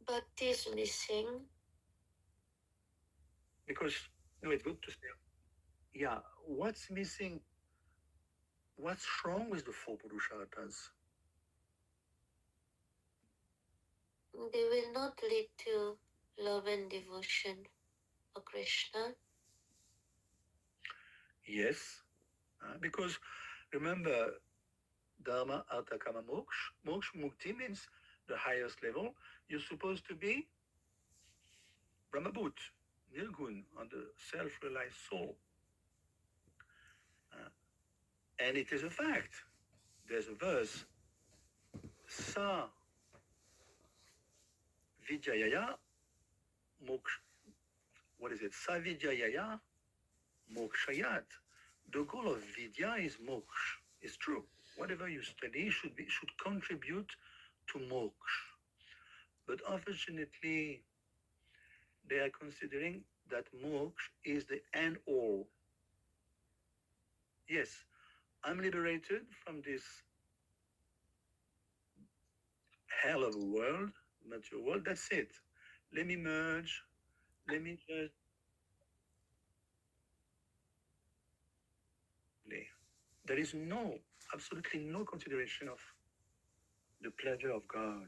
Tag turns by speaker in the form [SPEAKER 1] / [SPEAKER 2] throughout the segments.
[SPEAKER 1] Bhakti is missing.
[SPEAKER 2] Because it's good to say, yeah, what's missing? What's wrong with the four Purusharthas?
[SPEAKER 1] They will not lead to love and devotion for Krishna.
[SPEAKER 2] Yes, because remember, Dharma, Artha, Kama, Moksha. Moksha, Mukti means the highest level. You're supposed to be Brahmabhut, Nirgun, on the self-realized soul. And it is a fact. There's a verse, Sa Vijayaya Moksha. What is it? Sa Vijayaya Mokshayat. The goal of Vidya is moksha. It's true. Whatever you study should contribute to moksha. But unfortunately, they are considering that moksha is the end all. Yes, I'm liberated from this hell of a world, material world. That's it. Let me merge. Let me just. There is absolutely no consideration of the pleasure of God.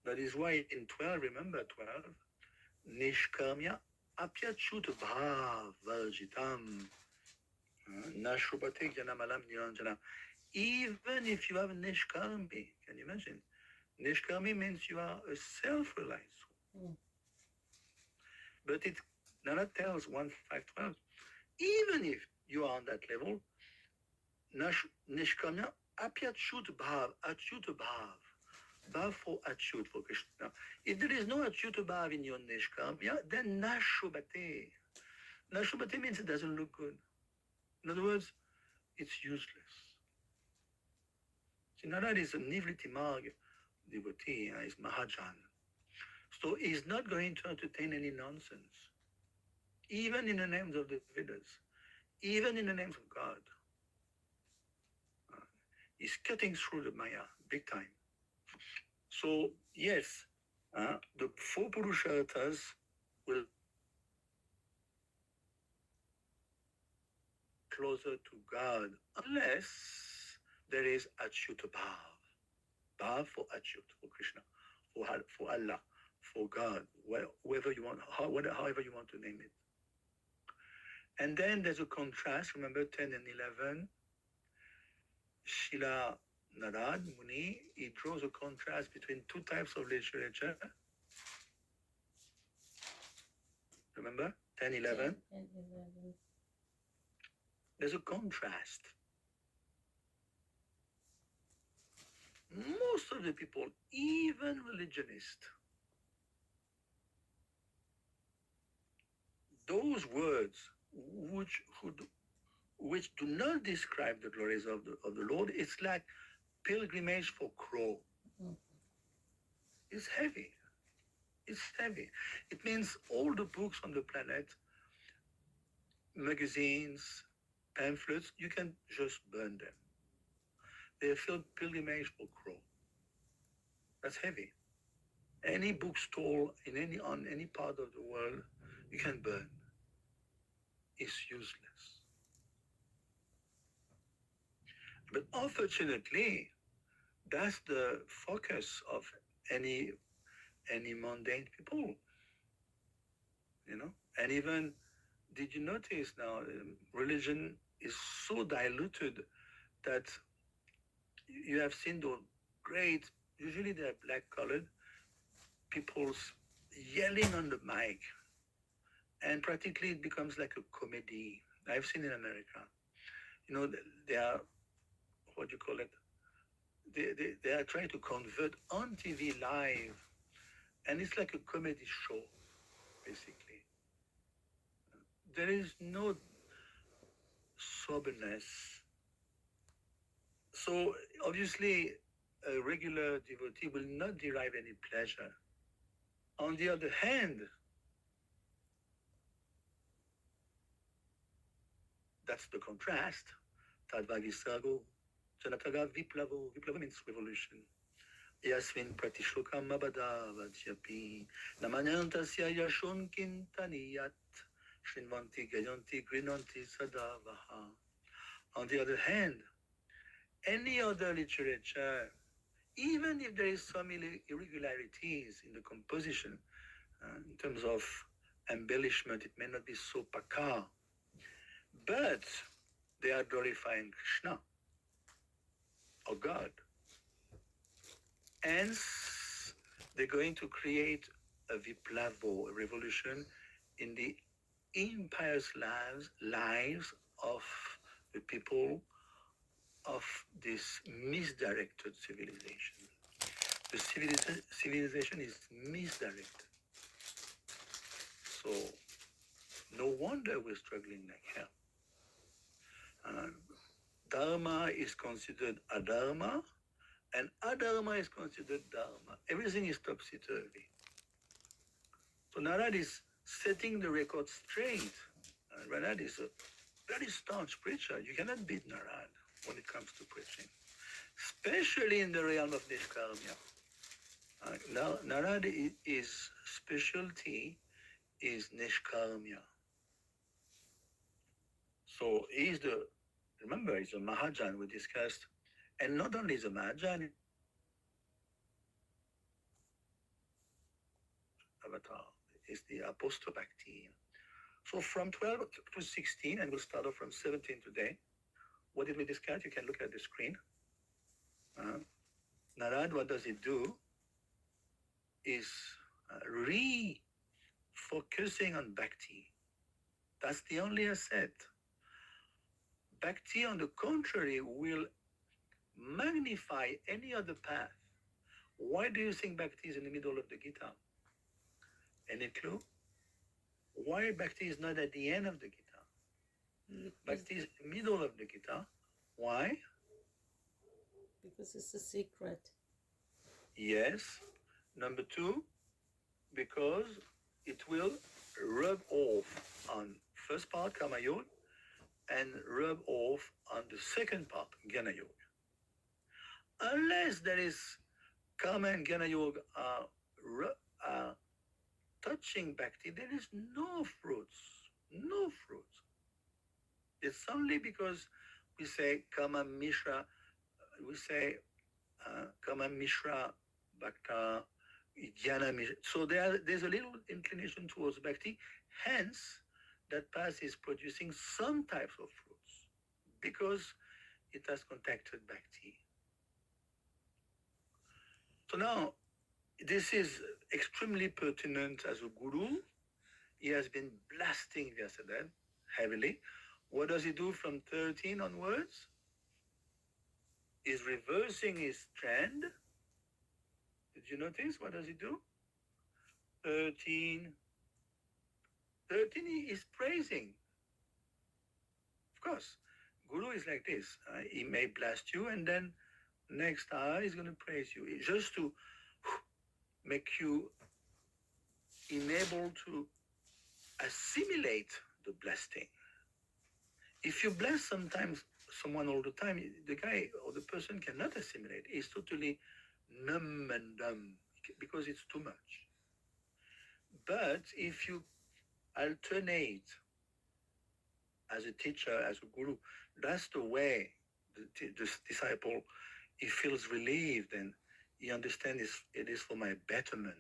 [SPEAKER 2] That is why in 12, remember 12, Nishkamya apyachut bhav varjitam nashubate janamalam niranjana. Even if you have nishkarmi, can you imagine? Nishkarmi means you are a self-realized soul. But it Nana tells 1.5.12, even if you are on that level, nishkamya apyachut bhav, achyut bhav. Bhav for achyut for Krishna. If there is no achyut bhav in your nishkamya, then nashubate. Nashubate means it doesn't look good. In other words, it's useless. See, Narad is a Nivriti Marg devotee, is Mahajan. So he's not going to entertain any nonsense, even in the names of the Vedas, even in the names of God. He's cutting through the Maya big time. So, yes, the four Purusharthas will closer to God unless there is Achyuta Bhav. Bhav for Achyut, for Krishna, for Allah, for God, whoever you want, however you want to name it. And then there's a contrast, remember 10 and 11. Shila Narad Muni, he draws a contrast between two types of literature. Remember 10, 11? 10, 11. There's a contrast. Most of the people, even religionists, those words which do not describe the glories of the Lord, it's like pilgrimage for crow. It's heavy. It's heavy. It means all the books on the planet, magazines, pamphlets, you can just burn them. They feel pilgrimage for crow. That's heavy. Any bookstore on any part of the world, you can burn. It's useless. But unfortunately, that's the focus of any mundane people, And even, did you notice now, religion is so diluted that you have seen the great, usually they're black colored, people yelling on the mic, and practically it becomes like a comedy. I've seen in America. They are, what do you call it? They are trying to convert on TV live, and it's like a comedy show, basically. There is no soberness. So obviously, a regular devotee will not derive any pleasure. On the other hand, that's the contrast. Tadvagisago, Janataga Viplavo. Viplava means revolution. Yasmin Pratishloka Mabada Vajyapi Namanyantasya Yashun Kintaniyat Shrinvanti Gayanti Grinanti Sadavaha. On the other hand, any other literature, even if there is some irregularities in the composition, in terms of embellishment, it may not be so pakar, but they are glorifying Krishna or God. Hence, they're going to create a viplavo, a revolution in the impious lives of the people of this misdirected civilization. The civilization is misdirected. So, no wonder we're struggling like hell. Uh, Dharma is considered adharma, and adharma is considered dharma. Everything is topsy-turvy. So Narad is setting the record straight. Narad is a very staunch preacher. You cannot beat Narad when it comes to preaching, especially in the realm of Nishkarmya. Narad is specialty is Nishkarmya. So he's the, remember, he's a Mahajan we discussed, and not only is a Mahajan, he's the avatar, is the Apostle Bhakti. So from 12 to 16, and we'll start off from 17 today. What did we discuss? You can look at the screen. Uh, Narad, what does it do? Is refocusing on bhakti. That's the only asset. Bhakti, on the contrary, will magnify any other path. Why do you think bhakti is in the middle of the Gita? Any clue? Why bhakti is not at the end of the Gita? Bhakti is in the middle of the Gita. Why?
[SPEAKER 3] Because it's a secret.
[SPEAKER 2] Yes. Number two, because it will rub off on first part, Kama Yoga, and rub off on the second part, Jnana Yoga. Unless there is Karma and Jnana Yoga are touching Bhakti, there is no fruits. No fruits. It's only because we say Kama Mishra, we say Kama Mishra Bhakta, Jnana Mishra. So there's a little inclination towards Bhakti. Hence, that path is producing some types of fruits because it has contacted Bhakti. So now, this is extremely pertinent as a guru. He has been blasting Vyasadeva heavily. What does he do from 13 onwards? He's reversing his trend. Did you notice? What does he do? 13. 13 he is praising. Of course, Guru is like this. He may blast you and then next hour he's going to praise you. Just to make you unable to assimilate the blasting. If you bless sometimes someone all the time, the guy or the person cannot assimilate. He's totally numb and dumb because it's too much. But if you alternate as a teacher, as a guru, that's the way the disciple, he feels relieved and he understands it is for my betterment.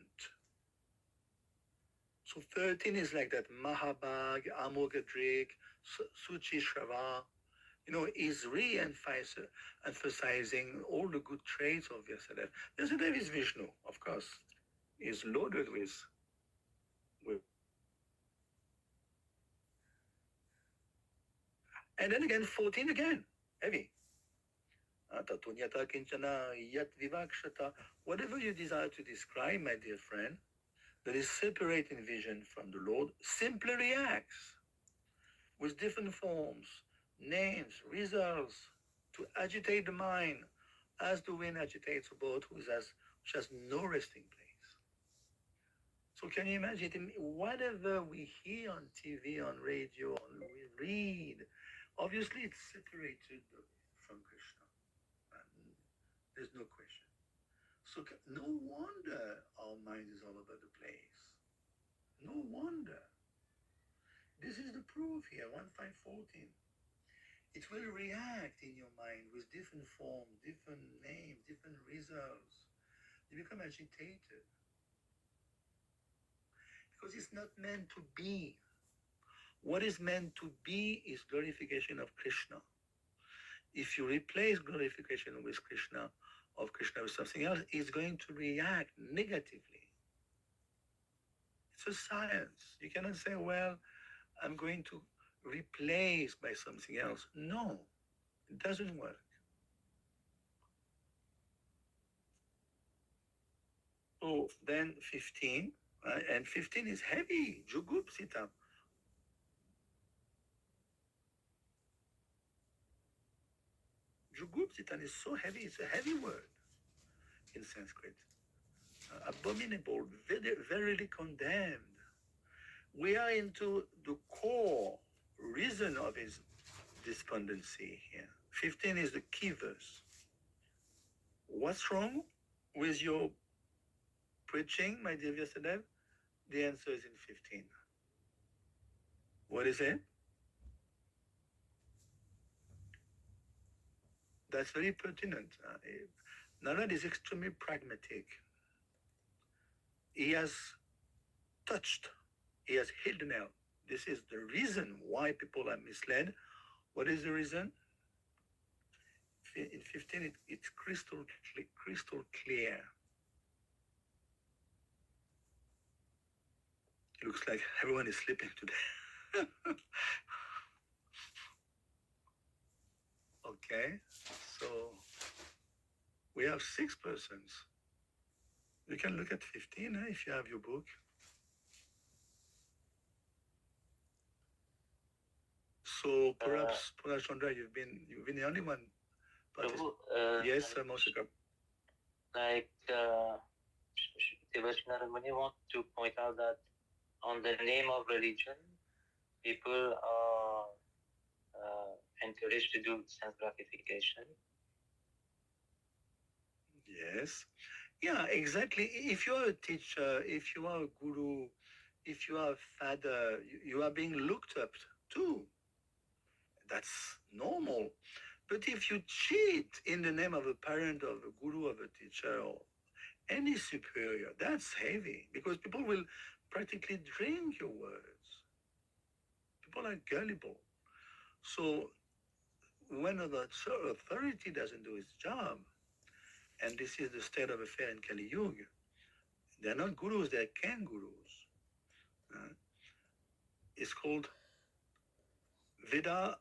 [SPEAKER 2] So 13 is like that Mahabhag, Amoghadrik, Suchi Shrava, is re-emphasizing all the good traits of Vyasadeva. Vyasadeva is Vishnu, of course. Is loaded with. And then again, 14 again, heavy. Tatunyata kinchana yat vivakshata. Whatever you desire to describe, my dear friend, that is separate in vision from the Lord, simply reacts with different forms, names, results, to agitate the mind, as the wind agitates a boat which has no resting place. So can you imagine, whatever we hear on TV, on radio, we read, obviously it's separated from Krishna. And there's no question. So no wonder our mind is all over the place. No wonder. This is the proof here, 1514. It will react in your mind with different forms, different names, different results. You become agitated because it's not meant to be. What is meant to be is glorification of Krishna. If you replace glorification with Krishna, of Krishna with something else, it's going to react negatively. It's a science. You cannot say, well, I'm going to replace by something else. No, it doesn't work. So then 15, and 15 is heavy. Jugupsita. Jugupsita is so heavy. It's a heavy word in Sanskrit. Abominable, very, verily condemned. We are into the core reason of his despondency here. 15 is the key verse. What's wrong with your preaching, my dear Vyasadeva? The answer is in 15. What is it? That's very pertinent. Narad is extremely pragmatic. He has touched, he has hit the nail. This is the reason why people are misled. What is the reason? In 15, it's crystal clear. It looks like everyone is sleeping today. Okay, so we have 6 persons. You can look at 15 if you have your book. So perhaps, Chandra, you've been the only one.
[SPEAKER 4] Prabhu,
[SPEAKER 2] yes, Moshika.
[SPEAKER 4] Like Devotional Muni want to point out that on the name of religion, people are encouraged to do sense gratification.
[SPEAKER 2] Yes. Yeah, exactly. If you are a teacher, if you are a guru, if you are a father, you are being looked up to. That's normal. But if you cheat in the name of a parent, of a guru, of a teacher, or any superior, that's heavy because people will practically drink your words. People are gullible. So when the authority doesn't do its job, and this is the state of affair in Kali Yuga, they're not gurus, they're kangaroos. It's called Veda,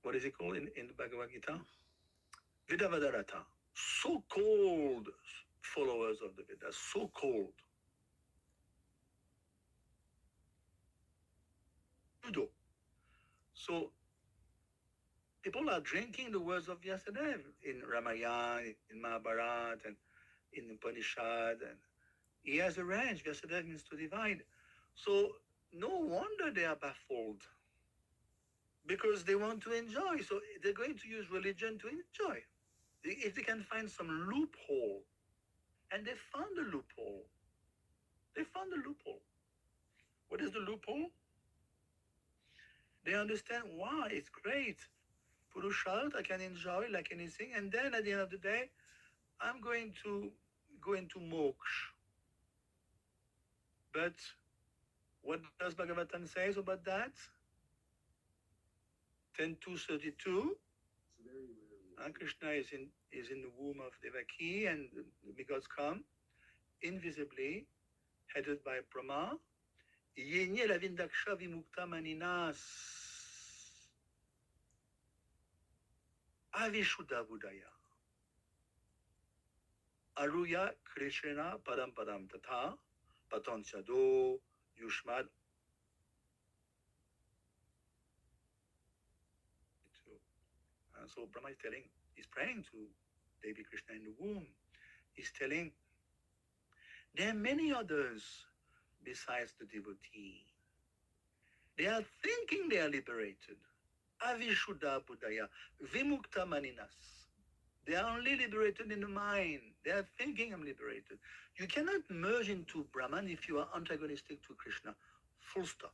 [SPEAKER 2] what is it called in the Bhagavad Gita? Veda Vadarata. So-called followers of the Vedas, so-called. Pseudo. So people are drinking the words of Vyasadeva in Ramayana, in Mahabharata, and in Upanishad, and he has arranged. Vyasadeva means to divide. So no wonder they are baffled because they want to enjoy. So they're going to use religion to enjoy. If they can find some loophole, and they found the loophole. They found the loophole. What is the loophole? They understand, wow, it's great. Purusharth, I can enjoy like anything, and then at the end of the day, I'm going to go into moksha. But what does Bhagavatam say about that? 10.2.32. Krishna is in the womb of Devaki, and the gods come invisibly, headed by Brahma. Yenye la vindaksha vimukta maninas. Avishuddha Buddhaya. Aruya Krishna Padam Padam Tatha Patansyado Yushmad. So Brahma is telling, he's praying to Devi Krishna in the womb. He's telling, there are many others besides the devotee. They are thinking they are liberated. Avishuddha Buddhaya Vimukta Maninas. They are only liberated in the mind. They are thinking I'm liberated. You cannot merge into Brahman if you are antagonistic to Krishna. Full stop.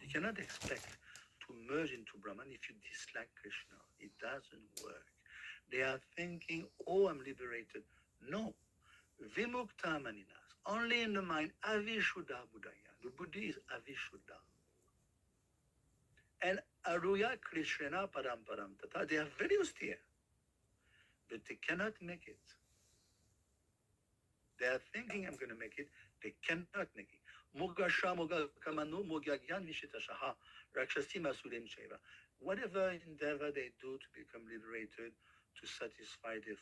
[SPEAKER 2] You cannot expect to merge into Brahman if you dislike Krishna. It doesn't work. They are thinking, oh, I'm liberated. No. Vimukta maninas. Only in the mind. Avishuddha Buddhaya. The Buddhi is Avishuddha. And Aruya Krishna Param Param Tata. They are very austere. But they cannot make it. They are thinking I'm going to make it. They cannot make it. Mogasha Moga Kamano Mogagyan Vishitashaha Rakshasi Masulim Sheva. Whatever endeavor they do to become liberated, to satisfy their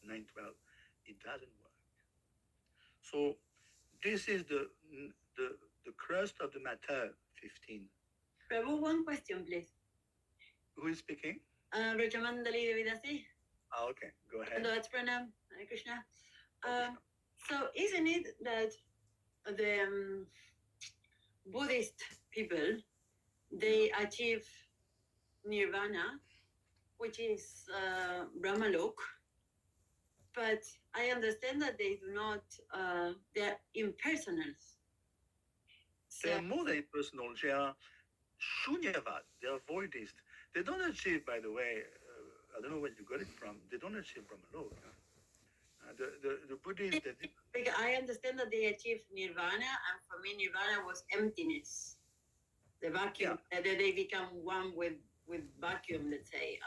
[SPEAKER 2] 912, it doesn't work. So this is the the crust of the matter. 15.
[SPEAKER 5] Prabhu, one question, please.
[SPEAKER 2] Who is speaking?
[SPEAKER 5] Brajamandali Devidasi.
[SPEAKER 2] Okay, go ahead.
[SPEAKER 5] That's Pranam, Hare Krishna.
[SPEAKER 2] Krishna.
[SPEAKER 5] So isn't it that the Buddhist people, they achieve nirvana, which is Brahmalok, but I understand that they do not, they're impersonals.
[SPEAKER 2] They are more than impersonal. They are shunyavad. They are voidist. They don't achieve, by the way, I don't know where you got it from. They don't achieve Brahmalok. The Buddhists,
[SPEAKER 5] Because I understand that they achieve nirvana, and for me, nirvana was emptiness, the vacuum. That they become one with vacuum, let's say.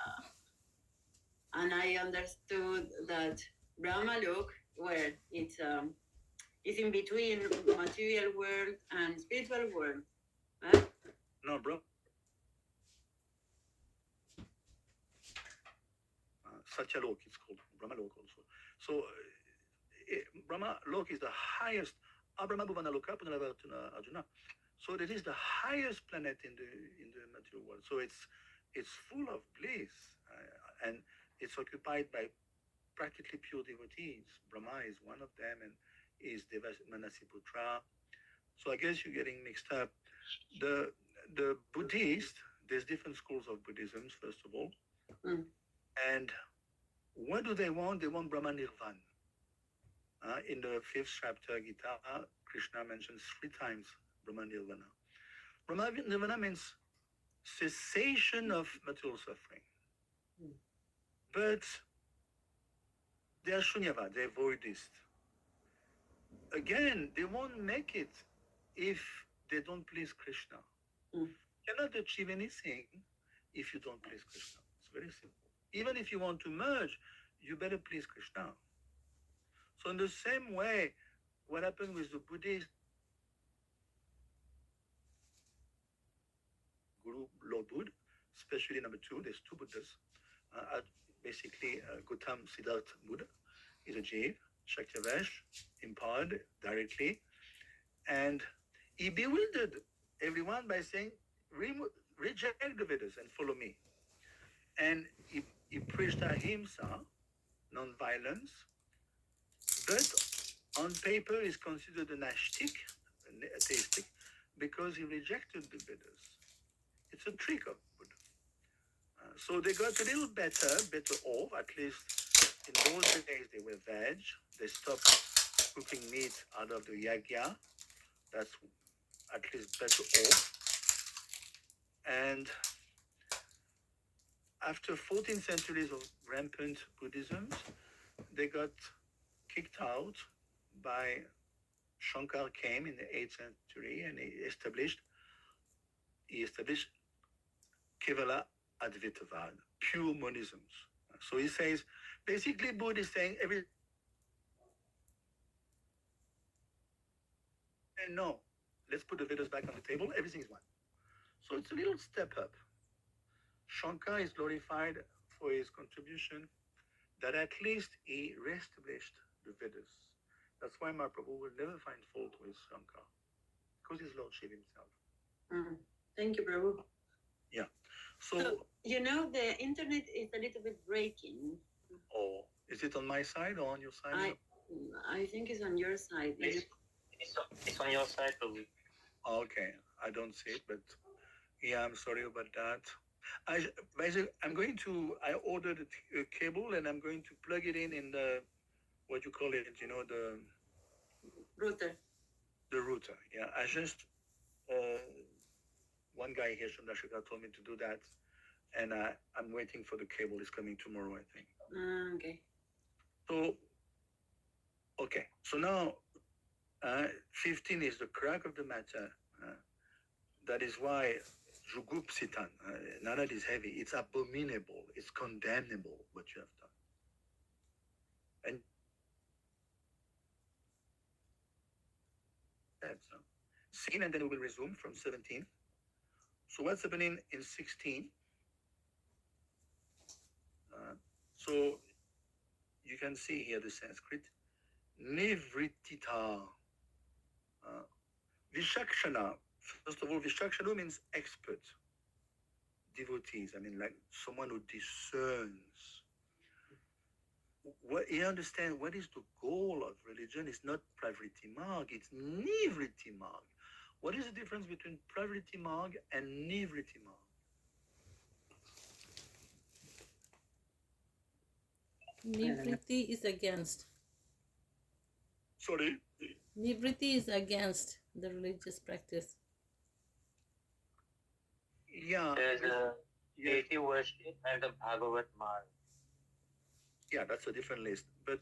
[SPEAKER 5] And I understood that Brahmalok, where it's in between material world and spiritual world. Right?
[SPEAKER 2] No, bro. Satyalok is called Brahmalok also. So Brahmalok is the highest. Abrahma Bhuvana Loka Punalavartana Arjuna. So it is the highest planet in the material world. So it's full of bliss, and it's occupied by practically pure devotees. Brahma is one of them, and is Manasiputra. So I guess you're getting mixed up. The Buddhist, there's different schools of Buddhism, first of all. And what do they want? They want Brahma Nirvana. In the 5th chapter, Gita, Krishna mentions 3 times Brahma Nirvana. Brahma Nirvana means cessation of material suffering. But they are shunyavad, they're voidist. Again, they won't make it if they don't please Krishna. You cannot achieve anything if you don't please Krishna. It's very simple. Even if you want to merge, you better please Krishna. So in the same way, what happened with the Buddhist Guru Lord Buddha, especially number 2, there's 2 Buddhas. Basically, Gautam Siddhartha Buddha is a Jiva, Shaktivesh, empowered directly. And he bewildered everyone by saying, reject the Vedas and follow me. And he preached ahimsa, non-violence, but on paper is considered an atheistic, because he rejected the Vedas. It's a trick of Buddha. So they got a little better off, at least in those days they were veg. They stopped cooking meat out of the yagya. That's at least better off. And after 14 centuries of rampant Buddhism, they got kicked out by Shankar came in the 8th century, and he established Kevala Advaitavad, pure monisms. So he says, basically Buddha is saying no, let's put the Vedas back on the table, everything is one. So it's a little step up. Shankar is glorified for his contribution, that at least he reestablished the Vedas. That's why Mahaprabhu will never find fault with Shankar, because he's Lord Shiva himself.
[SPEAKER 5] Thank you, Prabhu.
[SPEAKER 2] Yeah. So
[SPEAKER 5] the internet is a little bit breaking.
[SPEAKER 2] Oh, is it on my side or on your side?
[SPEAKER 5] I think it's on your side.
[SPEAKER 4] It's on your side, Prabhu.
[SPEAKER 2] Okay, I don't see it, but Yeah, I'm sorry about that. Basically, I ordered a cable and I'm going to plug it in the, what you call it,
[SPEAKER 5] Router.
[SPEAKER 2] the router. Yeah, uh, one guy here from Nashika told me to do that. And I'm waiting for the cable. It's coming tomorrow, I think.
[SPEAKER 5] Okay.
[SPEAKER 2] So, okay. So now, 15 is the crack of the matter. That is why Jugupsitan, now that is heavy, it's abominable, it's condemnable what you have done. And that's 16, and then we will resume from 17. So what's happening in 16? So you can see here the Sanskrit. Nivritita. Uh, Vishakshana. First of all, Vishakshana means expert, devotees. I mean, like someone who discerns. What you understand, what is the goal of religion is not pravriti marg, it's nivriti marg. What is the difference between pravriti marg and nivriti marg?
[SPEAKER 3] Nivriti is against.
[SPEAKER 2] Sorry?
[SPEAKER 3] Nivriti is against the religious practice.
[SPEAKER 2] Yeah.
[SPEAKER 4] There's a
[SPEAKER 2] Yeah,
[SPEAKER 4] deity worship and the Bhagavat Marg.
[SPEAKER 2] yeah, that's a different list. But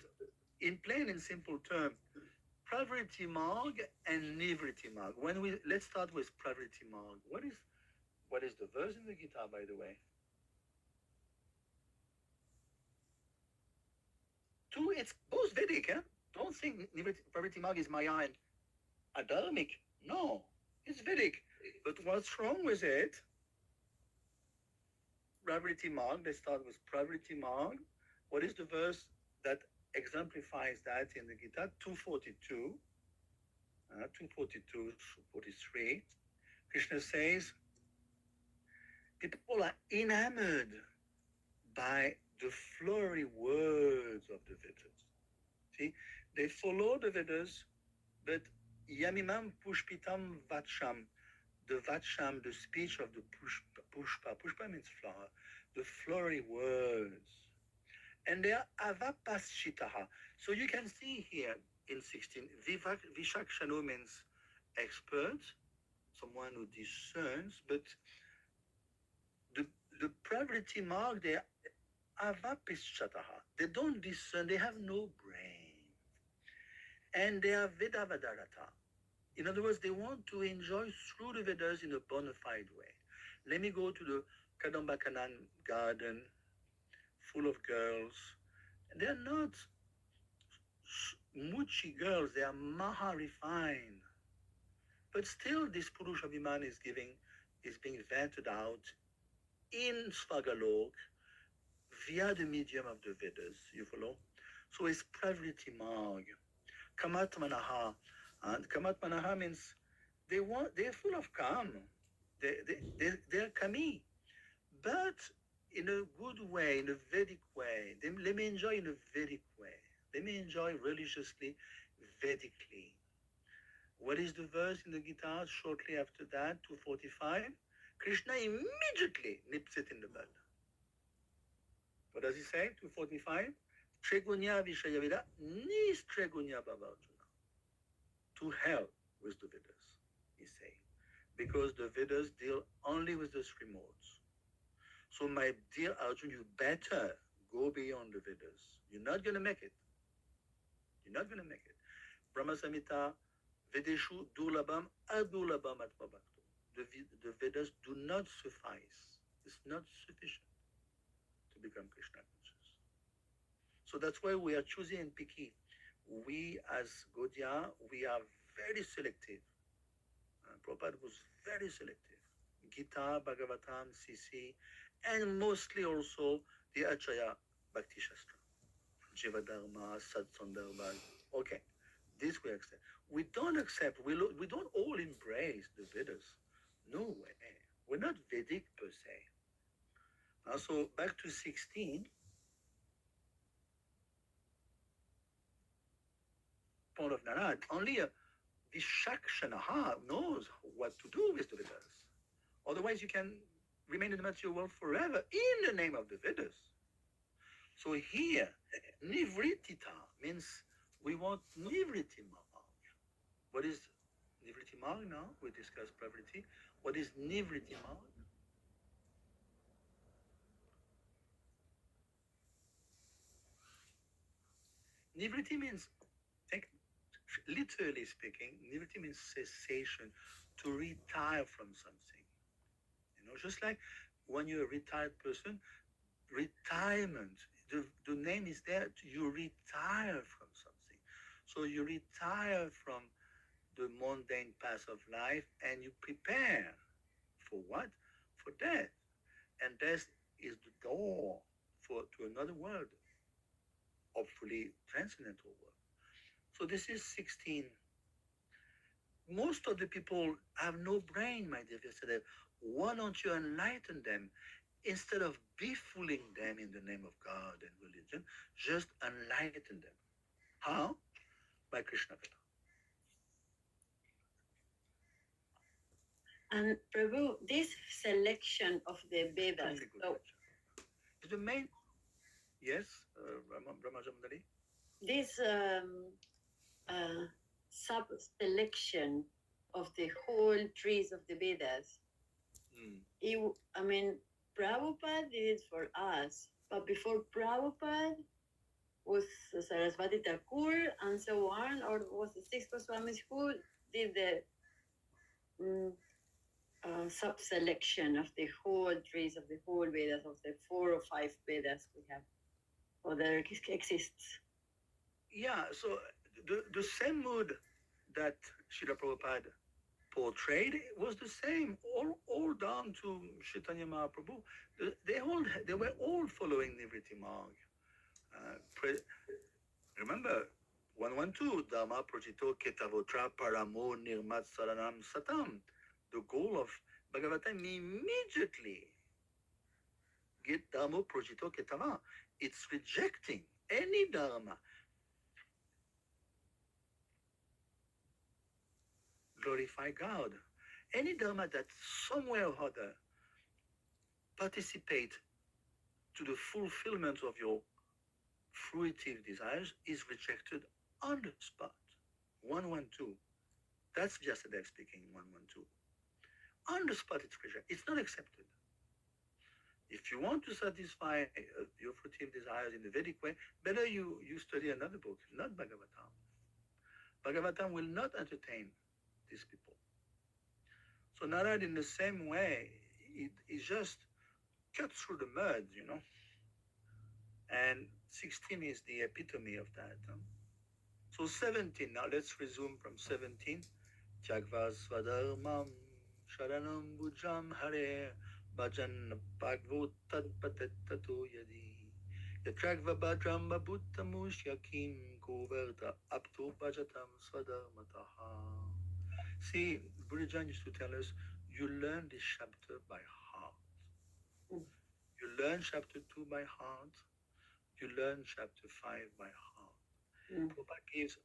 [SPEAKER 2] in plain and simple term, pravriti marg and nivriti marg. Let's start with pravriti marg. What is the verse in the Gita, by the way? Two, it's both Vedic, huh? Don't think Pravriti Marg is Maya and Adharmic. No, it's Vedic. But what's wrong with it? Pravriti Marg, they start with Pravriti Marg. What is the verse that exemplifies that in the Gita? 242, 242, 43. Krishna says, people are enamored by the flowery words of the Vedas. See, they follow the Vedas, but Yamimam Pushpitam Vacham, the Vacham, the speech of the Pushpa. Pushpa means flower, the flowery words. And they are Avapaschitaha. So you can see here in 16, Vishakshanu means expert, someone who discerns, but the, the priority mark, they are Avapischataha. They don't discern, they have no brain. And they are Vedavadarata. In other words, they want to enjoy through the Vedas in a bona fide way. Let me go to the Kadamba Kanan garden full of girls. They're not muchi girls, they are maha refined. But still, this Purusha Viman is being vented out in Svagalok via the medium of the Vedas, you follow? So it's Pravriti Marg. Kamatmanaha. And Kamatmanaha means they're full of calm. They're kami, but in a good way, in a Vedic way. Let me enjoy in a Vedic way. Let me enjoy religiously, Vedically. What is the verse in the Gita shortly after that, 245? Krishna immediately nips it in the bud. What does he say, 245? Tregunya Vishayavida, nis tregunya Babarjuna. To hell with the Vedas, he's saying. Because the Vedas deal only with the three modes. So my dear Arjun, you better go beyond the Vedas. You're not going to make it. You're not going to make it. Brahma Samhita, Vedeshu Durlabam Adurlabam Atmabhakto. The Vedas do not suffice. It's not sufficient to become Krishna conscious. So that's why we are choosy and picky. We as Gaudiya, we are very selective. Prabhupada was very selective. Gita, Bhagavatam, CC, and mostly also the Acharya Bhakti Shastra. Jivadharma, Satsandharma. Okay, this we accept. We don't accept, we don't all embrace the Vedas. No way. We're not Vedic per se. So back to 16. Point of Narad. Only a Vishakshanaha knows what to do with the Vedas. Otherwise, you can remain in the material world forever in the name of the Vedas. So here, Nivritita means we want Nivriti Marg. What is Nivriti Marg now? We discussed Pravriti. What is Nivriti Marg? Nivriti means, literally speaking, Nivriti means cessation, to retire from something. Just like when you're a retired person, retirement, the name is there, you retire from something. So you retire from the mundane path of life and you prepare for what? For death. And death is the door to another world, hopefully transcendental world. So this is 16. Most of the people have no brain, my dear Yesterday. Why don't you enlighten them? Instead of befooling them in the name of God and religion, just enlighten them. How? By Krishna Kata.
[SPEAKER 5] And Prabhu, this selection of the Vedas, so
[SPEAKER 2] the main, yes, Ramajamdali?
[SPEAKER 5] This sub-selection of the whole trees of the Vedas, I mean, Prabhupada did it for us, but before Prabhupada was Sarasvati Thakur and so on, or was the six Goswamis who did the sub-selection of the whole trees of the whole Vedas, of the 4 or 5 Vedas we have, or there exists.
[SPEAKER 2] Yeah, so the same mood that Srila Prabhupada portrayed was the same all down to Chaitanya Mahaprabhu. They were all following Nivriti Marg. Remember, 112, Dharma Projito Ketavotra Paramo Nirmat Saranam Satam. The goal of Bhagavatam immediately get Dharma Projito Ketava. It's rejecting any Dharma. Glorify God. Any Dharma that somewhere or other participate to the fulfillment of your fruitive desires is rejected on the spot. 112. That's Vyasadeva speaking, 112. On the spot, it's rejected. It's not accepted. If you want to satisfy your fruitive desires in the Vedic way, better you study another book, not Bhagavatam. Bhagavatam will not entertain these people. So Narad, in the same way, it just cut through the mud, And 16 is the epitome of that. So 17, now let's resume from 17. Tyagva svadharmam sharanam bhujam hare bhajan bhagavot tatpatettato yadi yatragva bhadram babutamush yakim goverta apto bhajatam svadharmataha. See, Buddha used to tell us, you learn this chapter by heart. You learn chapter 2 by heart. You learn chapter 5 by heart. Prabhupada gives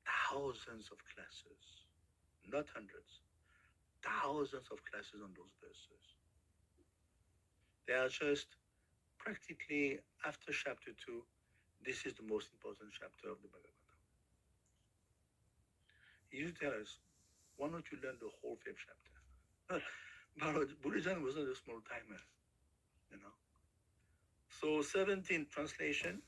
[SPEAKER 2] thousands of classes, not hundreds, thousands of classes on those verses. They are just practically after chapter 2, this is the most important chapter of the Bhagavatam. He used to tell us, why don't you learn the whole 5th chapter? Buddhism was not a small timer, So 17 translation.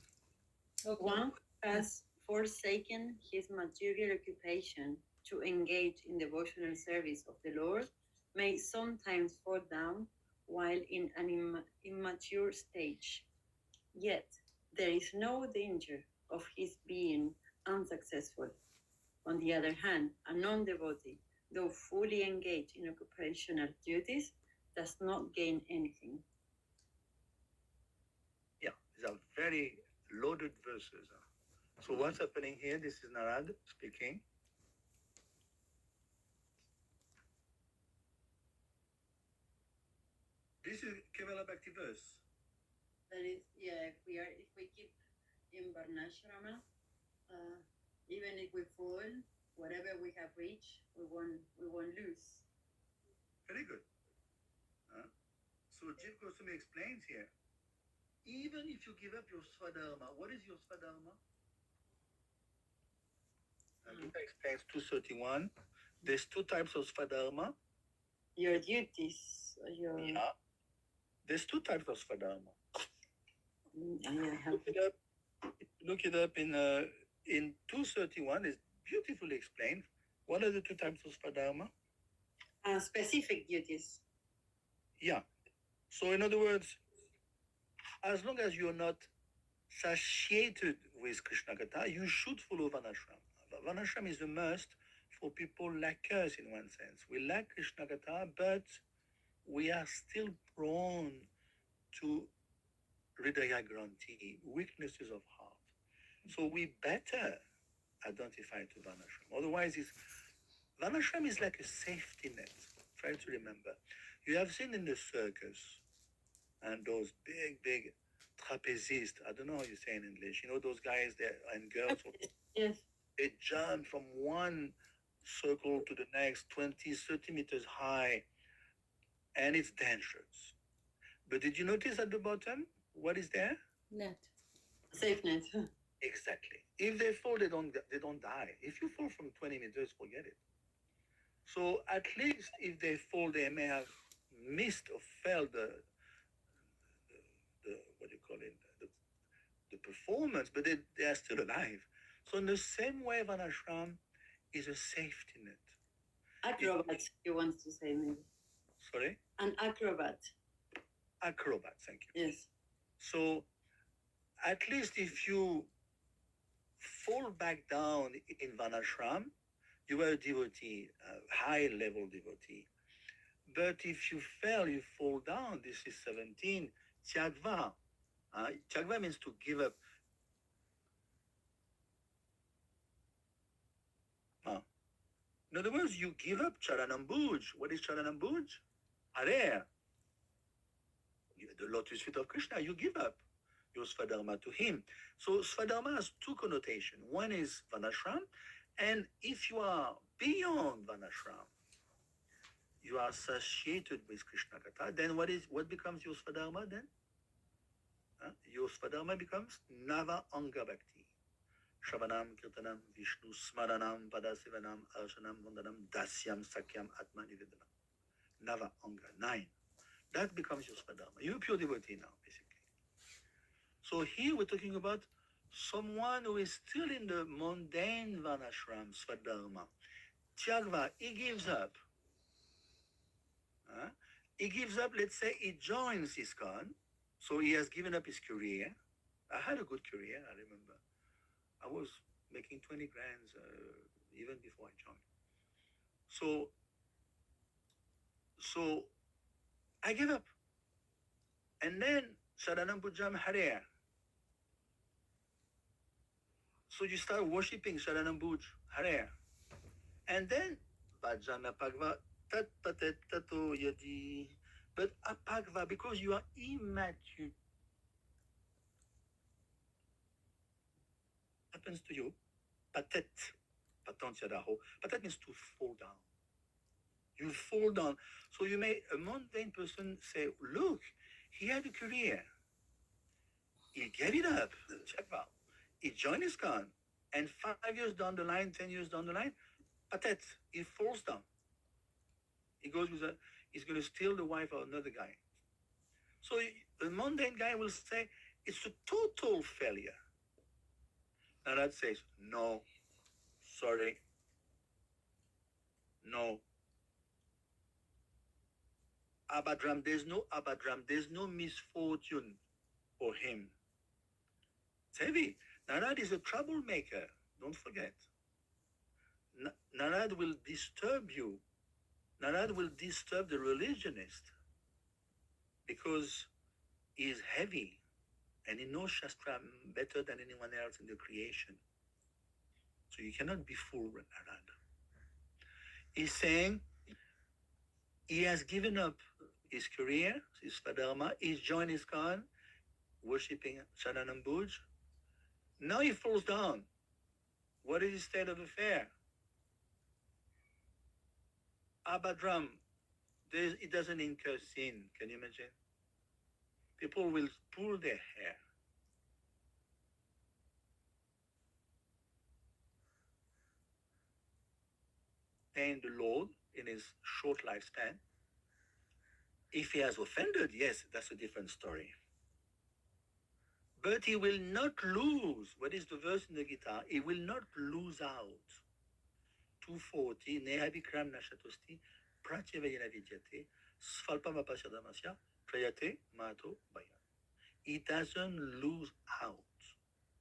[SPEAKER 5] Okay. One has forsaken his material occupation to engage in devotional service of the Lord may sometimes fall down while in an immature stage. Yet there is no danger of his being unsuccessful. On the other hand, a non-devotee, though fully engaged in occupational duties, does not gain anything.
[SPEAKER 2] Yeah, these are very loaded verses. So what's happening here? This is Narad speaking. This is Kevala Bhakti verse.
[SPEAKER 5] That is, yeah, if we keep in Varnashrama, even if we fall, whatever we have reached, we won't lose.
[SPEAKER 2] Very good. So Jiv Goswami explains here, even if you give up your Swadharma, what is your Swadharma? And Gita explains 231. There's two types of Swadharma.
[SPEAKER 5] Your duties, your
[SPEAKER 2] Yeah. There's two types of Swadharma.
[SPEAKER 5] yeah.
[SPEAKER 2] Look it up in 231. It's beautifully explained. What are the two types of Swadharma?
[SPEAKER 5] Specific duties.
[SPEAKER 2] Yeah. So in other words, as long as you're not satiated with Krishna Katha, you should follow Vanashram. Vanashram is a must for people like us in one sense. We like Krishna Katha, but we are still prone to Hridaya Granti, weaknesses of heart. So we better identify to Vanashram. Otherwise, Vanashram is like a safety net. Try to remember. You have seen in the circus and those big trapezists. I don't know how you say in English. You know those guys there and girls.
[SPEAKER 5] Yes.
[SPEAKER 2] They jump from one circle to the next, 20, 30 meters high, and it's dangerous. But did you notice at the bottom what is there?
[SPEAKER 3] Net.
[SPEAKER 5] Safe net.
[SPEAKER 2] Exactly. If they fall, they don't die. If you fall from 20 meters, forget it. So at least if they fall, they may have missed or failed the what do you call it, the performance, but they are still alive. So in the same way, Vanashram is a safety net.
[SPEAKER 5] Acrobat, he wants to say maybe.
[SPEAKER 2] Sorry?
[SPEAKER 5] An acrobat.
[SPEAKER 2] Acrobat, thank you.
[SPEAKER 5] Yes.
[SPEAKER 2] So at least if you fall back down in Vanashram, you are a devotee, a high level devotee. But if you fail, you fall down. This is 17. Tyagva. Tyagva means to give up. In other words, you give up Charanambuj. What is Charanambuj? Hare. The lotus feet of Krishna, you give up your Svadharma to him. So Svadharma has two connotations. One is Vanashram, and if you are beyond Vanashram, you are associated with Krishna Katha, then what becomes your Svadharma then? Your Svadharma becomes Nava Anga Bhakti. Shravanam, Kirtanam, Vishnu, Smaranam, Padasivanam, Archanam, Vandanam, Dasyam, Sakyam, Atma Nivedanam. Nava Anga, 9. That becomes your Svadharma. You're a pure devotee now, basically. So here we're talking about someone who is still in the mundane Vanashram, Svadharma. Tyagva, he gives up. He gives up, let's say he joins ISKCON, so he has given up his career. I had a good career, I remember. I was making 20 grand even before I joined. So I gave up. And then Saranam Pujam Hare. So you start worshipping Saranam Bhuj Hare. And then Bhajana Pagva Tat Patet Tato Yadi. But Apagva, because you are immature, happens to you. Patet. Patant Yadaho. Patet means to fall down. You fall down. So you may, a mundane person say, look, he had a career. He gave it up. Check out. He joined ISKCON. And 5 years down the line, 10 years down the line, patet, he falls down. He goes with he's going to steal the wife of another guy. So the mundane guy will say, it's a total failure. Narad says, no, sorry, no. Abadram, there's no misfortune for him. It's heavy. Narad is a troublemaker, don't forget. Narad will disturb you. Narad will disturb the religionist because he is heavy and he knows Shastra better than anyone else in the creation. So you cannot be fooled with Narad. He's saying he has given up his career, his Svadharma, he's joined ISKCON, worshipping Saranam Bhuj. Now he falls down. What is his state of affair? Abadram, it doesn't incur sin. Can you imagine? People will pull their hair. And the Lord, in his short lifespan, if he has offended, yes, that's a different story. But he will not lose. What is the verse in the guitar? He will not lose out. 240, Nehabikram Nashatosti, Pratyavayana Vidyate, Svalpama Pasyadamasya, Prayate, Mato, Baya. He doesn't lose out.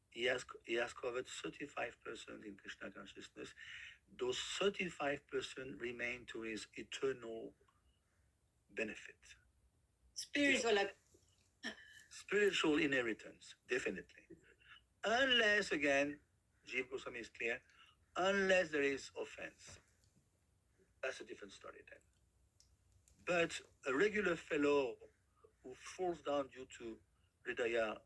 [SPEAKER 2] He has covered 35% in Krishna consciousness. Those 35% remain to his eternal benefit.
[SPEAKER 5] Spiritual,
[SPEAKER 2] Spiritual inheritance, definitely. Unless, again, Jiv Goswami is clear, unless there is offense. That's a different story then. But a regular fellow who falls down due to Hridaya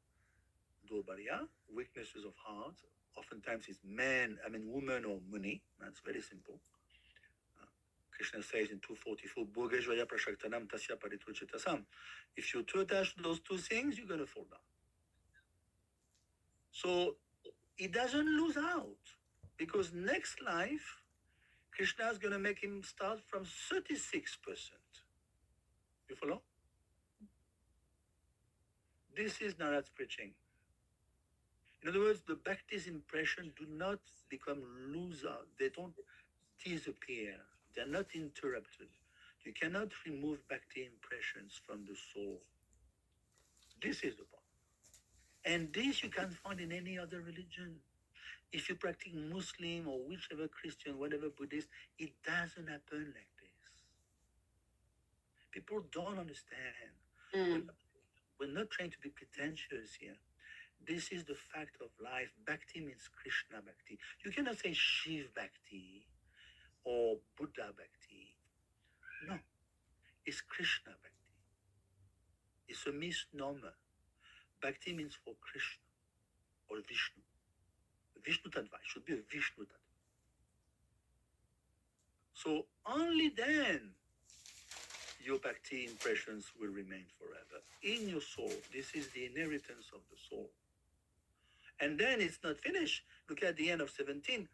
[SPEAKER 2] Durbarya, weaknesses of heart, oftentimes it's woman or money. That's very simple. Krishna says in 244, Bhogeshvaya Prashaktanam Tasya Paritruchitasam. If you're too attached to those two things, you're going to fall down. So he doesn't lose out because next life, Krishna is going to make him start from 36%. You follow? This is Narad's preaching. In other words, the Bhakti's impression do not become loose out. They don't disappear. They're not interrupted. You cannot remove Bhakti impressions from the soul. This is the point. And this you can't find in any other religion. If you practice Muslim or whichever Christian, whatever Buddhist, it doesn't happen like this. People don't understand. We're not trying to be pretentious here. This is the fact of life. Bhakti means Krishna Bhakti. You cannot say Shiv Bhakti or Buddha Bhakti. No, it's Krishna Bhakti. It's a misnomer. Bhakti means for Krishna or Vishnu. Vishnu Tattva should be a Vishnu Tattva. So only then your Bhakti impressions will remain forever in your soul. This is the inheritance of the soul. And then it's not finished. Look at the end of 17.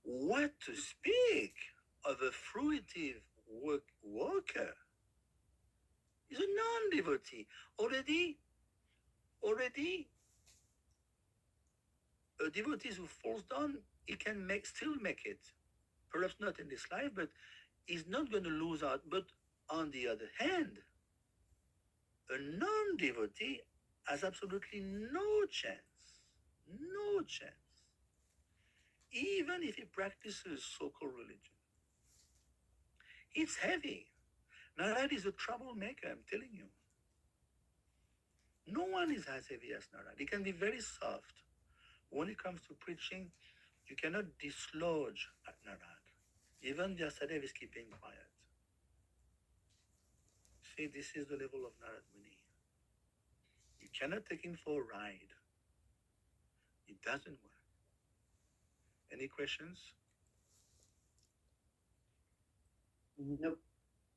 [SPEAKER 2] What to speak of a fruitive worker? He's a non-devotee. Already, a devotee who falls down, he can still make it. Perhaps not in this life, but he's not going to lose out. But on the other hand, a non-devotee has absolutely no chance. No chance. Even if he practices so-called religion. It's heavy. Narad is a troublemaker, I'm telling you. No one is as heavy as Narad. He can be very soft. When it comes to preaching, you cannot dislodge at Narad. Even Vyasadeva is keeping quiet. See, this is the level of Narad Muni. You cannot take him for a ride. It doesn't work. Any questions?
[SPEAKER 5] Nope.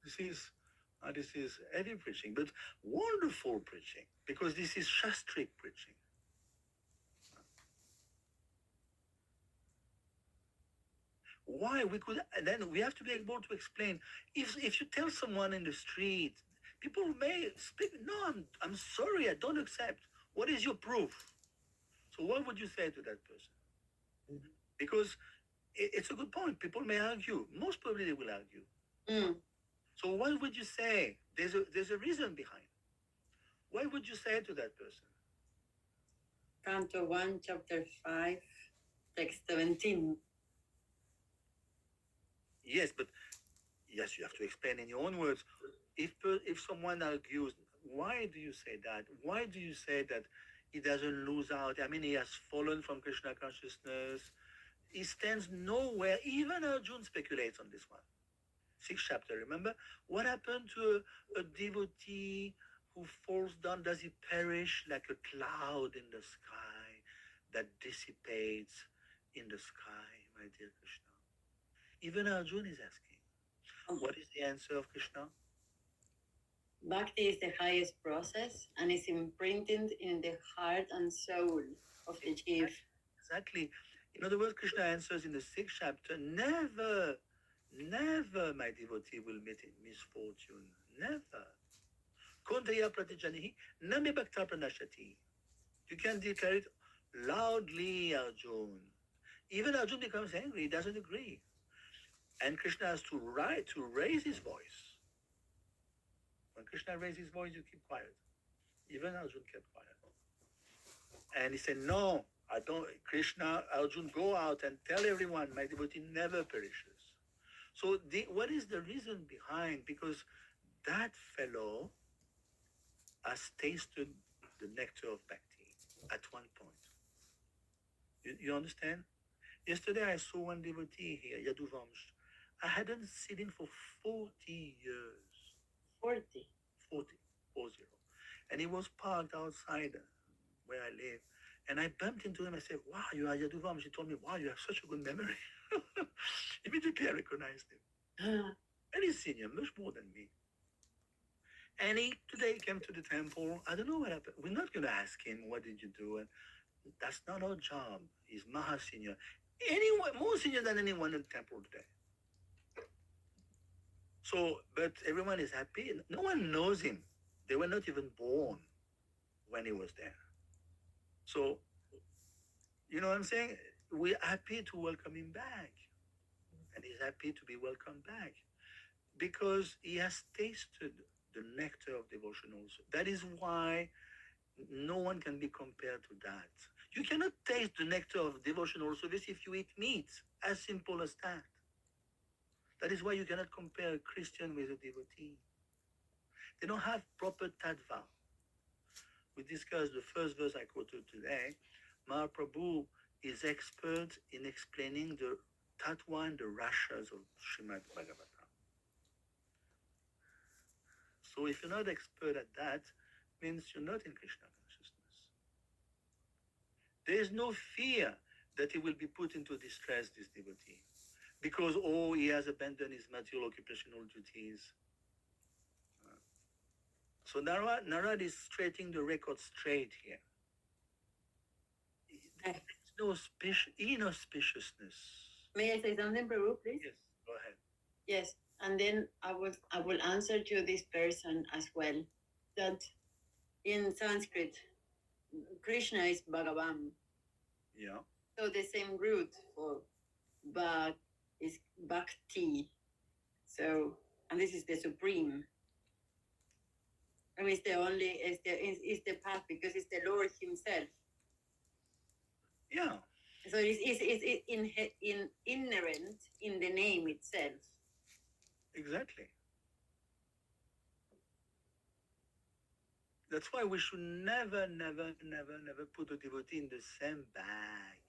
[SPEAKER 2] This is heavy preaching, but wonderful preaching, because this is Shastric preaching. Why then we have to be able to explain. If you tell someone in the street, people may speak, no, I'm sorry, I don't accept. What is your proof? So what would you say to that person? Because it's a good point. People may argue. Most probably they will argue. So what would you say? There's a reason behind. What would you say to that person?
[SPEAKER 5] Canto 1, chapter 5, text 17.
[SPEAKER 2] Yes, but yes, you have to explain in your own words. If someone argues, why do you say that? Why do you say that he doesn't lose out? I mean, he has fallen from Krishna consciousness. He stands nowhere. Even Arjuna speculates on this one. 6th chapter, remember? What happened to a devotee who falls down? Does he perish like a cloud in the sky that dissipates in the sky, my dear Krishna? Even Arjuna is asking, What is the answer of Krishna?
[SPEAKER 5] Bhakti is the highest process and is imprinted in the heart and soul of the chief.
[SPEAKER 2] Exactly. In other words, Krishna answers in the sixth chapter, never, never, my devotee will meet in misfortune. Never. Kontaya pratijanihi name bhakta pranashati. You can declare it loudly, Arjun. Even Arjun becomes angry, he doesn't agree. And Krishna has to raise his voice. When Krishna raises his voice, you keep quiet. Even Arjun kept quiet. And he said, no, I don't, Krishna, Arjun, go out and tell everyone my devotee never perishes. So what is the reason behind? Because that fellow has tasted the nectar of bhakti at one point. You understand? Yesterday I saw one devotee here, Yaduvamsh. I hadn't seen him for 40 years.
[SPEAKER 5] 40.
[SPEAKER 2] 40, 40. And he was parked outside where I live. And I bumped into him. I said, wow, you are Yaduvam. She told me, wow, you have such a good memory. Immediately I recognized him. And he's senior, much more than me. And he today came to the temple. I don't know what happened. We're not going to ask him, what did you do? And that's not our job. He's Maha Senior. Anyone, more senior than anyone in the temple today. So, but everyone is happy. No one knows him. They were not even born when he was there. So, you know what I'm saying? We're happy to welcome him back. And he's happy to be welcomed back because he has tasted the nectar of devotion also. That is why no one can be compared to that. You cannot taste the nectar of devotional service if you eat meat. As simple as that. That is why you cannot compare a Christian with a devotee. They don't have proper tattva. We discussed the first verse I quoted today. Mahaprabhu is expert in explaining the tattva and the rashas of Srimad Bhagavatam. So if you're not expert at that, means you're not in Krishna consciousness. There is no fear that he will be put into distress, this devotee, because he has abandoned his material occupational duties. So Narad is straightening the record straight here. There's no inauspiciousness.
[SPEAKER 5] May I say something, Prabhu, please?
[SPEAKER 2] Yes, go ahead.
[SPEAKER 5] Yes, and then I will answer to this person as well that in Sanskrit, Krishna is Bhagavan.
[SPEAKER 2] Yeah.
[SPEAKER 5] So the same root for Bhag is Bhakti. So, and this is the supreme. I mean, it's the only, it's the path because it's the Lord Himself.
[SPEAKER 2] Yeah.
[SPEAKER 5] So it's inherent in the name itself.
[SPEAKER 2] Exactly. That's why we should never, never, never, never put a devotee in the same bag.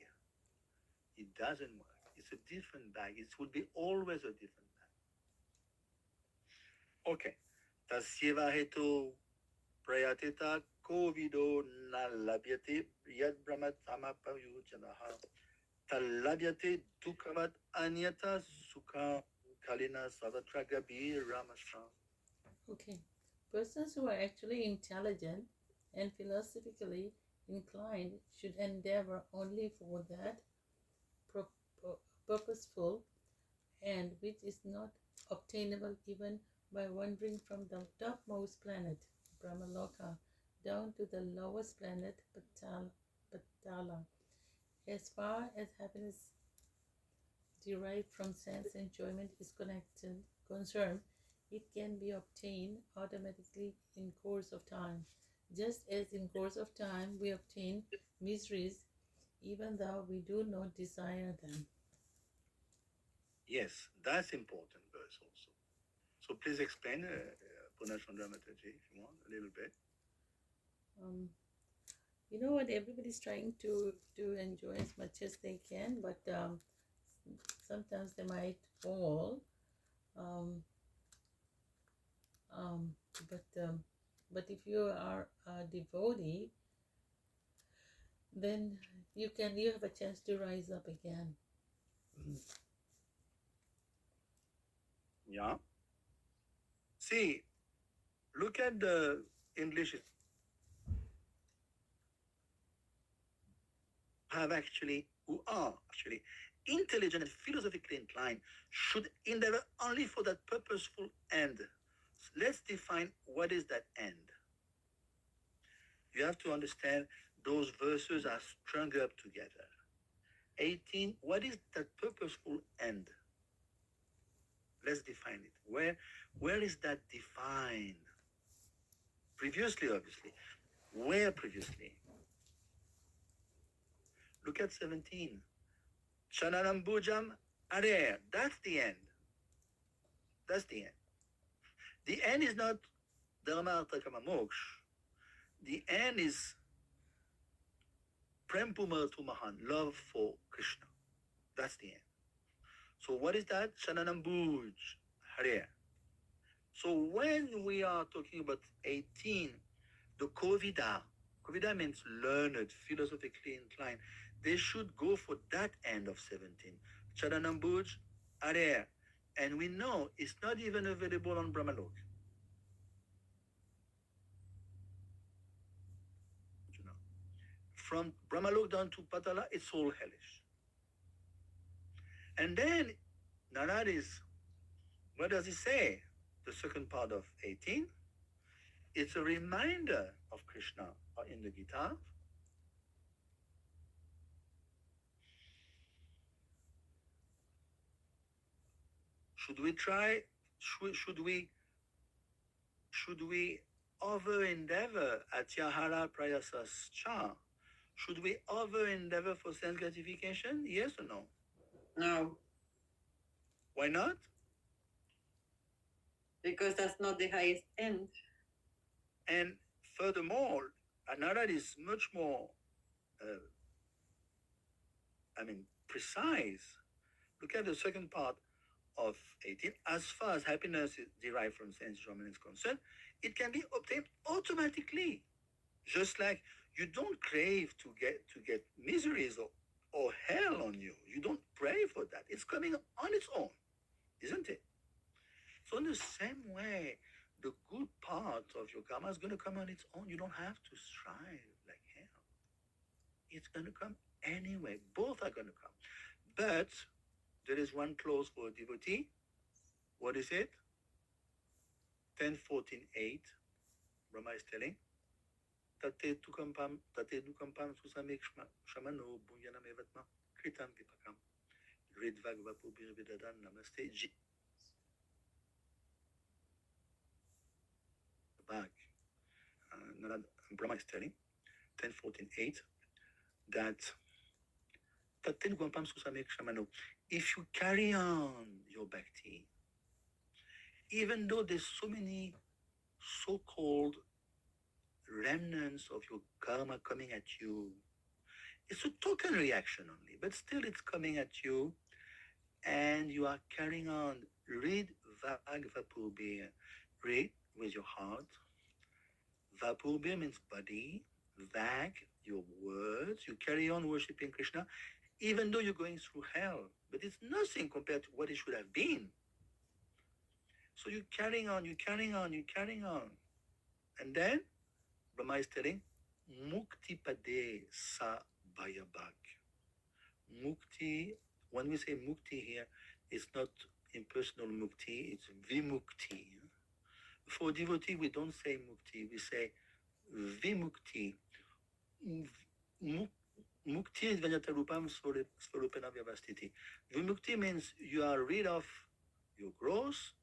[SPEAKER 2] It doesn't work. It's a different bag. It will be always a different bag. Okay. Tasyeva hetu prayatita covido na labyate yad brahmatamapayu talabyate dukavat anyata sukha kalina savatragabi ramasa.
[SPEAKER 3] Okay. Persons who are actually intelligent and philosophically inclined should endeavor only for that purposeful and which is not obtainable even by wandering from the topmost planet, Brahmaloka, down to the lowest planet, Patala. As far as happiness derived from sense enjoyment is concerned, it can be obtained automatically in course of time, just as in course of time we obtain miseries even though we do not desire them.
[SPEAKER 2] Yes, that's important verse also. So please explain, Punachandra Mataji, if you want, a little bit.
[SPEAKER 3] You know what? Everybody's trying to enjoy as much as they can, but sometimes they might fall. Um, um, but but if you are a devotee, then you have a chance to rise up again.
[SPEAKER 2] Yeah. See, look at the English have actually who are actually intelligent and philosophically inclined should endeavor only for that purposeful end. Let's define what is that end. You have to understand those verses are strung up together. 18, what is that purposeful end? Let's define it. Where is that defined? Previously, obviously. Where previously? Look at 17. Shananambujam Adair. That's the end. That's the end. The end is not Dharma Artha Kama Moksha. The end is Prem Pumartu Mahan, love for Krishna. That's the end. So what is that? Shananambuj Hare. So when we are talking about 18, the Kovida means learned, philosophically inclined. They should go for that end of 17. Charanambuj Hare. And we know it's not even available on Brahmalok. You know. From Brahmalok down to Patala, it's all hellish. And then Narad is, what does he say? The second part of 18, it's a reminder of Krishna in the Gita. Should we try? Should we over endeavor at Yahara Prayasascha? Should we over endeavor for sense gratification? Yes or no?
[SPEAKER 5] No,
[SPEAKER 2] Why not?
[SPEAKER 5] because that's not the highest end.
[SPEAKER 2] And furthermore, Anara is much more, precise. Look at the second part of 18. As far as happiness is derived from sense enjoyment is concerned, it can be obtained automatically. Just like you don't crave to get miseries or hell on you. You don't pray for that. It's coming on its own, isn't it? So in the same way, the good part of your karma is going to come on its own. You don't have to strive like hell. It's going to come anyway. Both are going to come. But there is one clause for a devotee. What is it? 10:14:8. Brahma is telling. Tate dukampam susamik shamano bunyanam evatma kritam vipakam ridvag vapubir vidadan namaste ji. Back. Brahma is telling 10:14:8 that tate dukampam susamik shamano. If you carry on your bhakti, even though there's so many so-called remnants of your karma coming at you, it's a token reaction only, but still it's coming at you, and you are carrying on. Read Vag Vapurbir. Read with your heart. Vapurbir means body. Vag, your words. You carry on worshipping Krishna, even though you're going through hell, but it's nothing compared to what it should have been. So you're carrying on, you're carrying on, you're carrying on. And then Brahma is telling, Mukti Pade Sa Bayabak. Mukti, when we say mukti here, it's not impersonal mukti, it's vimukti. For devotee, we don't say mukti, we say vimukti. Mukti is Vanyatarupam Swarupena Vyavastiti. Vimukti means you are rid of your gross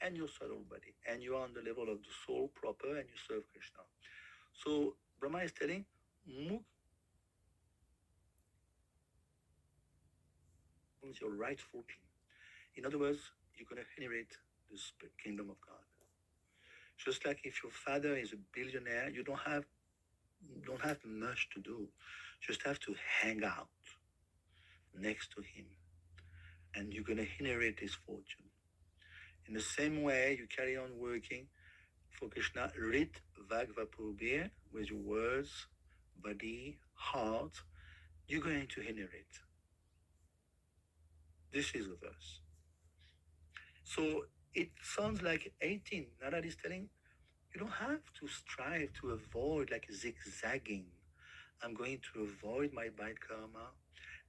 [SPEAKER 2] and your subtle body, and you are on the level of the soul proper, and you serve Krishna. So Brahma is telling, your rightful king. In other words, you're going to inherit this kingdom of God. Just like if your father is a billionaire, you don't have much to do. Just have to hang out next to him, and you're going to inherit his fortune. In the same way, you carry on working for Krishna, Rit Vag Vapurbir, with your words, body, heart, you're going to inherit. This is the verse. So it sounds like 18. Nada is telling you don't have to strive to avoid like zigzagging. I'm going to avoid my bad karma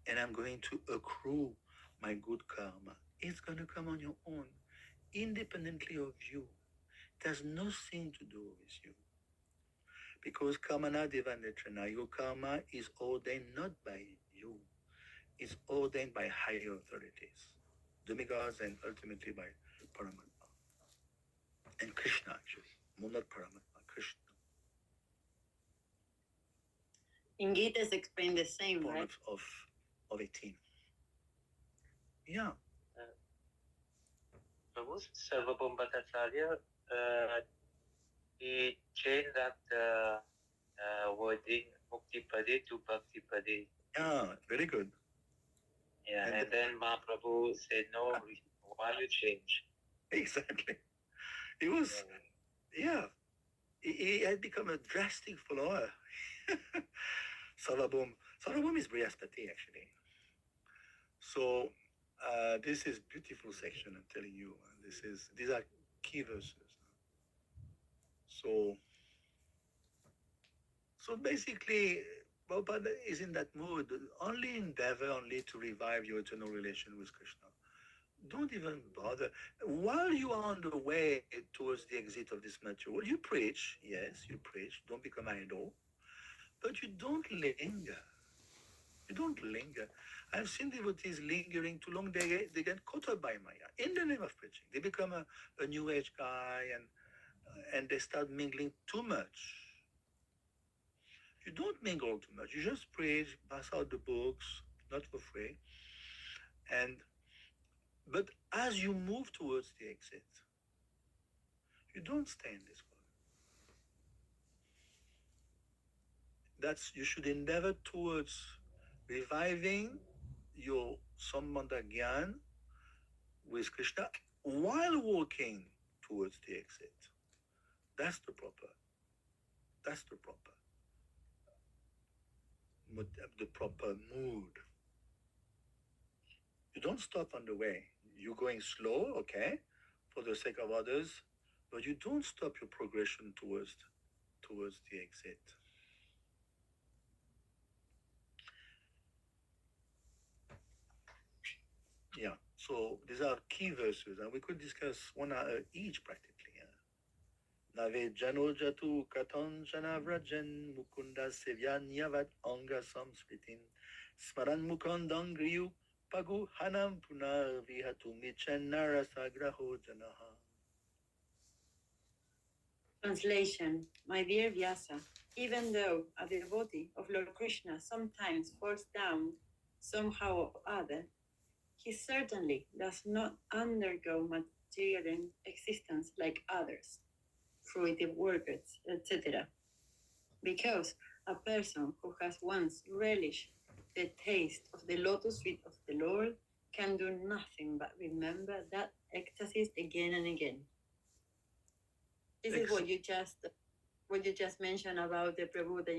[SPEAKER 2] and I'm going to accrue my good karma. It's going to come on your own, independently of you. It has nothing to do with you. Because karmana devanechana, your karma is ordained not by you, it's ordained by higher authorities, demigods, and ultimately by Paramatma. And Krishna, actually. Well, not Paramatma, Krishna.
[SPEAKER 5] In Gita's explained the same,
[SPEAKER 2] Born
[SPEAKER 5] right?
[SPEAKER 2] of 18. Yeah.
[SPEAKER 4] Prabhu Sarvabhaum Bhattacharya, he changed that wording Mukti Pade to Bhakti Pade.
[SPEAKER 2] Yeah, very good.
[SPEAKER 4] Yeah, and then Mahaprabhu said, no, why you change?
[SPEAKER 2] Exactly. He was, yeah, he had become a drastic follower. Sarvabhaum is Brihaspati, actually. So this is beautiful section, I'm telling you. These are key verses. So basically, Prabhupada is in that mood, only endeavor only to revive your eternal relation with Krishna. Don't even bother. While you are on the way towards the exit of this material, you preach, yes, you preach, don't become idle, but you don't linger. You don't linger. I've seen devotees lingering too long, they get caught up by Maya in the name of preaching. They become a new age guy and they start mingling too much. You don't mingle too much. You just preach, pass out the books, not for free. But as you move towards the exit, you don't stay in this world. You should endeavor towards reviving your Sambandha Gyan with Krishna while walking towards the exit. That's the proper mood. You don't stop on the way. You're going slow, okay, for the sake of others, but you don't stop your progression towards the exit. Yeah. So these are key verses, and we could discuss one each practically. Nave jano jatu katon janavrajan mukunda sevyanyavat anga samsritin smaran mukandangriyu pagu hanam punar vihatu michanara sagraho janaha.
[SPEAKER 5] Translation. My dear Vyasa, even though a devotee of Lord Krishna sometimes falls down somehow or other, he certainly does not undergo material existence like others, fruitive workers, etc. Because a person who has once relished the taste of the lotus feet of the Lord can do nothing but remember that ecstasy again and again. This is what you just mentioned about the Prabhu that